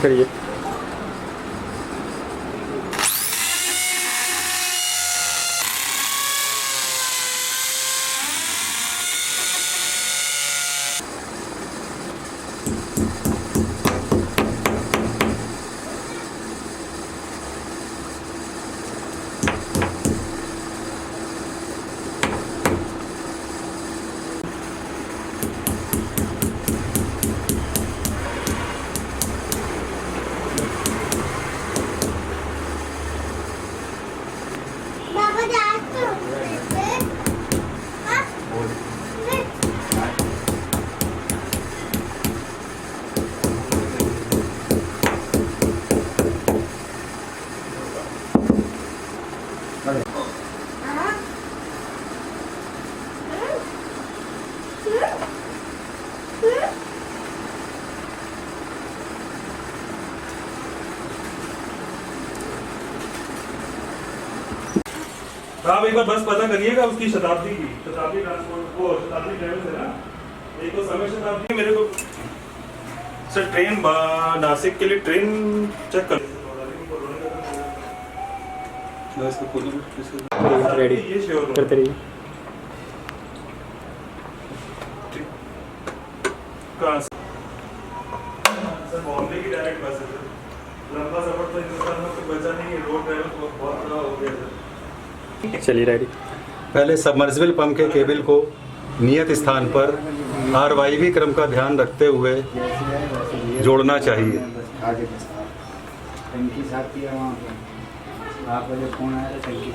करिए। आप एक बार बस पता करिएगा उसकी शताब्दी की, शताब्दी ट्रांसपोर्ट वो शताब्दी ट्रेवल्स है ना, एक तो समय शताब्दी मेरे को सर ट्रेन नासिक के लिए ट्रेन चेक कर रेडी ये श्योर करते रहिए। कहाँ से सर बॉम्बे की डायरेक्ट बस है सर, लंबा सफर तो हिंदुस्तान में कुछ बचा नहीं है, रोड ट्रैवल बहुत बड़ा हो गया सर। चलिए रेडी। पहले सबमर्सिबल पंप के केबल को नियत स्थान पर आरवाईवी क्रम का ध्यान रखते हुए जोड़ना चाहिए। टंकी साफ किया वहाँ पे, आपका जो फोन आया था टंकी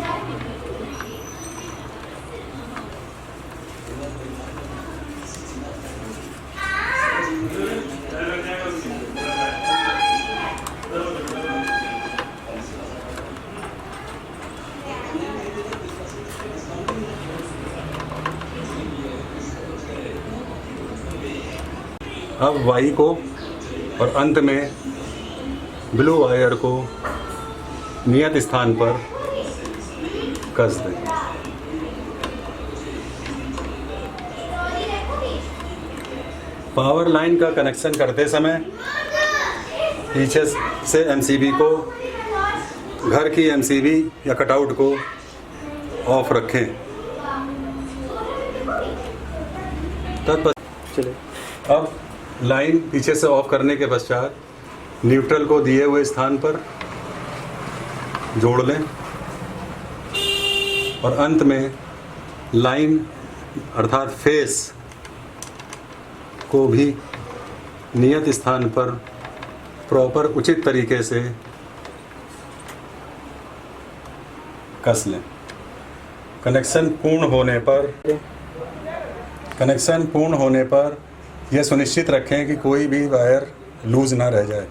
अब वाई को और अंत में ब्लू वायर को नियत स्थान पर कस दें। पावर लाइन का कनेक्शन करते समय पीछे से एमसीबी को, घर की एमसीबी या कटआउट को ऑफ रखें। चलिए अब लाइन पीछे से ऑफ करने के पश्चात न्यूट्रल को दिए हुए स्थान पर जोड़ लें और अंत में लाइन अर्थात फेस को भी नियत स्थान पर प्रॉपर उचित तरीके से कस लें। कनेक्शन पूर्ण होने पर यह सुनिश्चित रखें कि कोई भी वायर लूज ना रह जाए।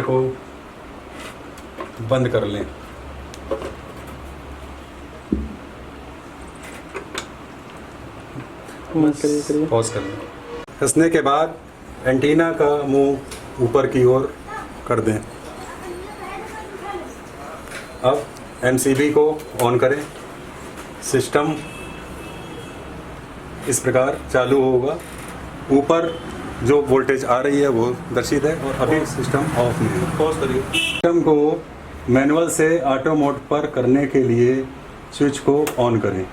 को बंद कर लें। करिए। पॉज कर लें। कसने के बाद एंटीना का मुंह ऊपर की ओर कर दें। अब एमसीबी को ऑन करें। सिस्टम इस प्रकार चालू होगा। ऊपर जो वोल्टेज आ रही है वो दर्शित है और अभी सिस्टम ऑफ में है। पॉज करिए। सिस्टम को मैनुअल से ऑटो मोड पर करने के लिए स्विच को ऑन करें।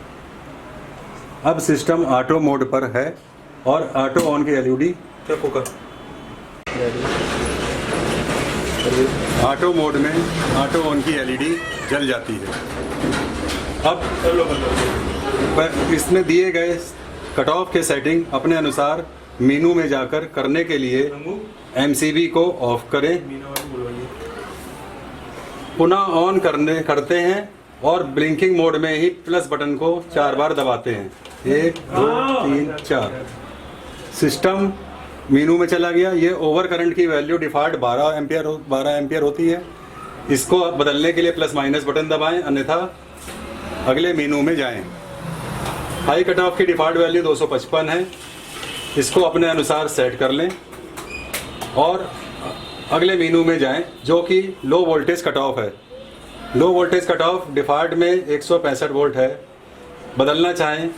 अब सिस्टम ऑटो मोड पर है और ऑटो ऑन की एलईडी ऑटो मोड में ऑटो ऑन की एलईडी जल जाती है। अब इसमें दिए गए कट ऑफ के सेटिंग अपने अनुसार मेनू में जाकर करने के लिए एमसीबी को ऑफ करें, पुनः ऑन करते हैं और ब्लिंकिंग मोड में ही प्लस बटन को 4 बार दबाते हैं। 1 2 3 4। सिस्टम मेनू में चला गया। ये ओवर करंट की वैल्यू डिफॉल्ट 12 एम्पियर होती है। इसको बदलने के लिए प्लस माइनस बटन दबाएं, अन्यथा अगले मेनू में जाएं। हाई कट ऑफ की डिफॉल्ट वैल्यू 255 है। इसको अपने अनुसार सेट कर लें और अगले मेनू में जाएं जो कि लो वोल्टेज कट ऑफ है। Low voltage cut off default में 165 वोल्ट है। बदलना चाहें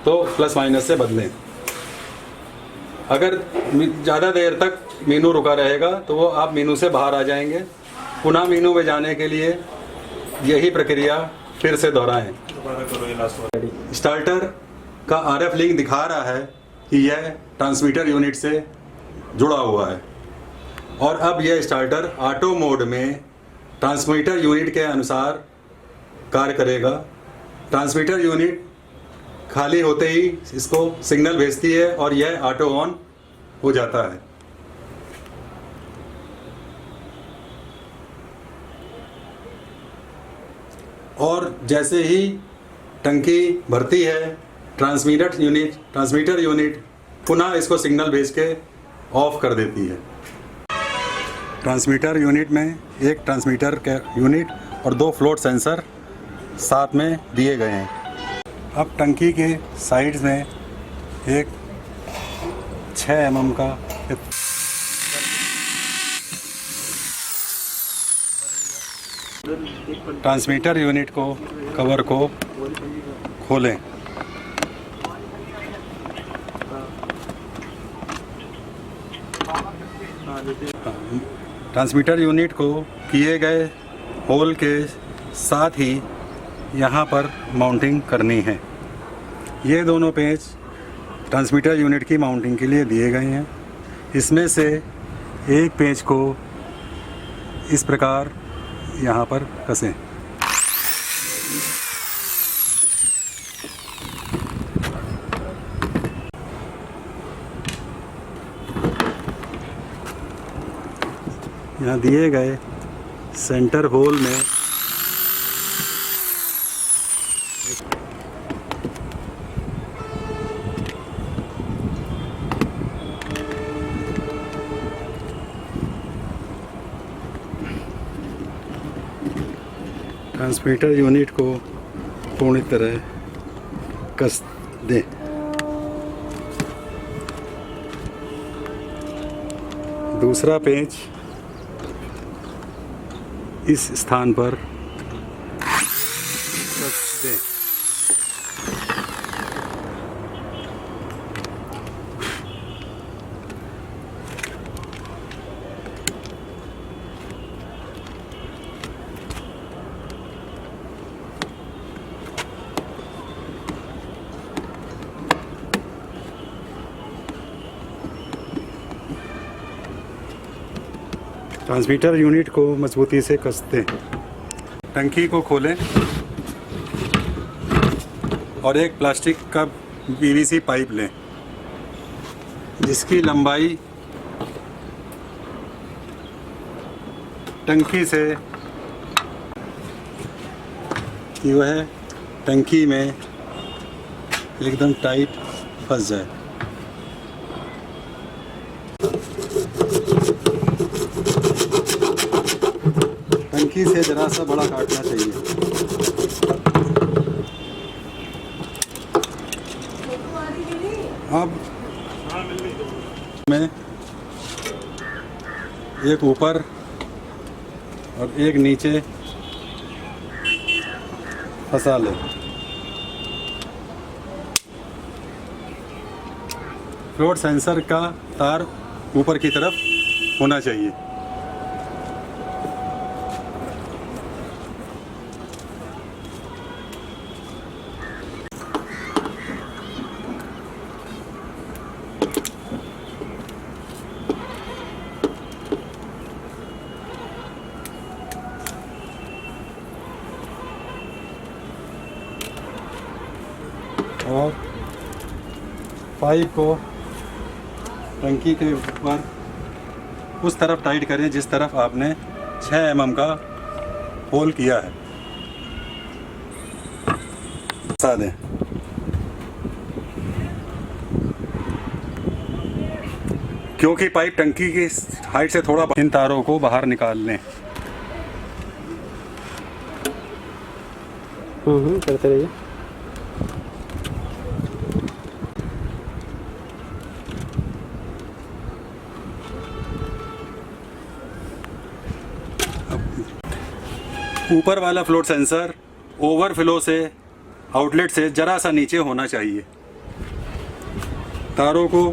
तो प्लस माइनस से बदलें। अगर ज़्यादा देर तक मीनू रुका रहेगा तो वो आप मीनू से बाहर आ जाएंगे। पुनः मीनू में जाने के लिए यही प्रक्रिया फिर से दोहराएं। दोबारा करो ये लास्ट वाला। स्टार्टर का RF लिंक दिखा रहा है कि यह ट्रांसमीटर यूनिट से जुड़ा हुआ है और अब यह स्टार्टर ऑटो मोड में ट्रांसमीटर यूनिट के अनुसार कार्य करेगा। ट्रांसमीटर यूनिट खाली होते ही इसको सिग्नल भेजती है और यह ऑटो ऑन हो जाता है। और जैसे ही टंकी भरती है ट्रांसमीटर यूनिट पुनः इसको सिग्नल भेज के ऑफ कर देती है। ट्रांसमीटर यूनिट में एक ट्रांसमीटर का यूनिट और 2 फ्लोट सेंसर साथ में दिए गए हैं। अब टंकी के साइड्स में एक 6 mm का ट्रांसमीटर यूनिट को कवर को खोलें। ट्रांसमीटर यूनिट को किए गए होल के साथ ही यहाँ पर माउंटिंग करनी है। ये दोनों पेच ट्रांसमीटर यूनिट की माउंटिंग के लिए दिए गए हैं। इसमें से एक पेच को इस प्रकार यहाँ पर कसें। यहाँ दिए गए सेंटर होल में ट्रांसमीटर यूनिट को पूरी तरह कस दें। दूसरा पेंच इस स्थान पर कस दें। ट्रांसमीटर यूनिट को मजबूती से कसते हैं। टंकी को खोलें और एक प्लास्टिक का PVC पाइप लें जिसकी लंबाई टंकी से कि वह टंकी में एकदम टाइट फंस जाए। टंकी से जरा सा बड़ा काटना चाहिए। अब मैं एक ऊपर और एक नीचे फंसा लें। फ्लोट सेंसर का तार ऊपर की तरफ होना चाहिए। और पाइप को टंकी के ऊपर उस तरफ टाइट करें जिस तरफ आपने 6 mm का होल किया है। फंसा दें। क्योंकि पाइप टंकी की हाइट से थोड़ा इन तारों को बाहर निकाल लें। करते रहिए। ऊपर वाला फ्लोट सेंसर ओवरफ्लो से आउटलेट से जरा सा नीचे होना चाहिए। तारों को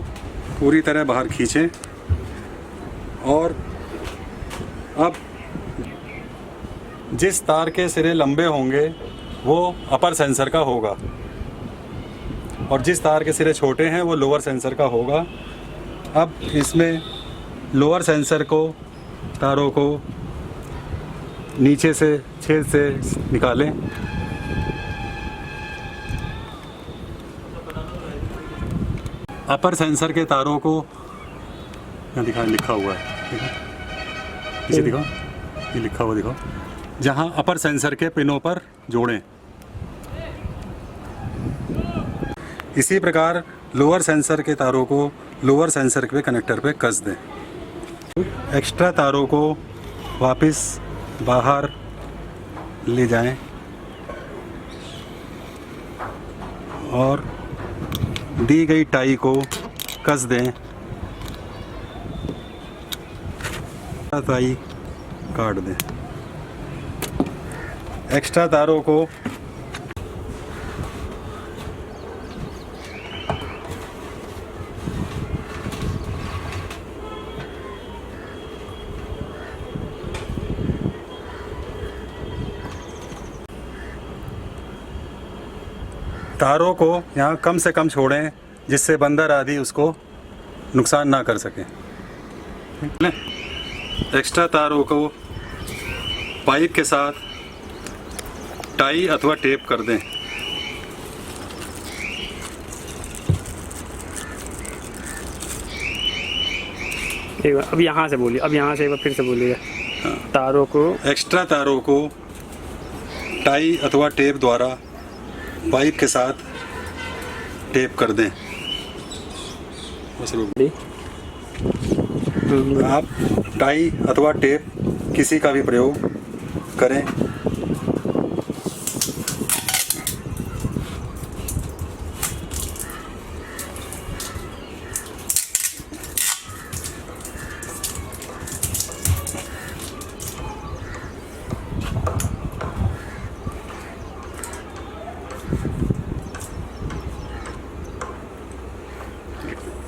पूरी तरह बाहर खींचें और अब जिस तार के सिरे लंबे होंगे वो अपर सेंसर का होगा और जिस तार के सिरे छोटे हैं वो लोअर सेंसर का होगा। अब इसमें लोअर सेंसर को तारों को नीचे से छेद से निकालें। अपर सेंसर के तारों को यहाँ लिखा हुआ है, इसे दिखाओ, ये लिखा हुआ दिखाओ, जहाँ अपर सेंसर के पिनों पर जोड़ें। इसी प्रकार लोअर सेंसर के तारों को लोअर सेंसर के कनेक्टर पे कस दें। एक्स्ट्रा तारों को वापस बाहर ले जाएं और दी गई टाई को कस दें। टाई काट दें। एक्स्ट्रा तारों को यहाँ कम से कम छोड़ें जिससे बंदर आदि उसको नुकसान ना कर सकें। एक्स्ट्रा तारों को पाइप के साथ टाई अथवा टेप कर दें। अब यहाँ से बोलिए, अब यहाँ से एक बार फिर से बोलिएगा। तारों को, एक्स्ट्रा तारों को टाई अथवा टेप द्वारा पाइप के साथ टेप कर दें। आप टाई अथवा टेप किसी का भी प्रयोग करें।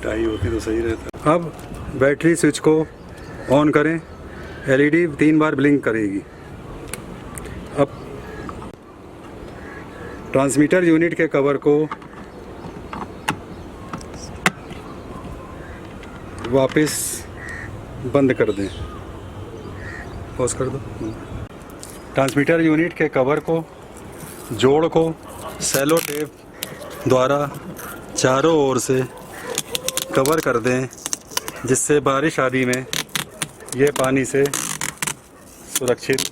टाई होती तो सही रहता। अब बैटरी स्विच को ऑन करें। एलईडी 3 बार ब्लिंक करेगी। अब ट्रांसमीटर यूनिट के कवर को वापस बंद कर दें। पॉज कर दो। ट्रांसमीटर यूनिट के कवर को, जोड़ को सेलो टेप द्वारा चारों ओर से कवर कर दें, जिससे बारिश आदि में ये पानी से सुरक्षित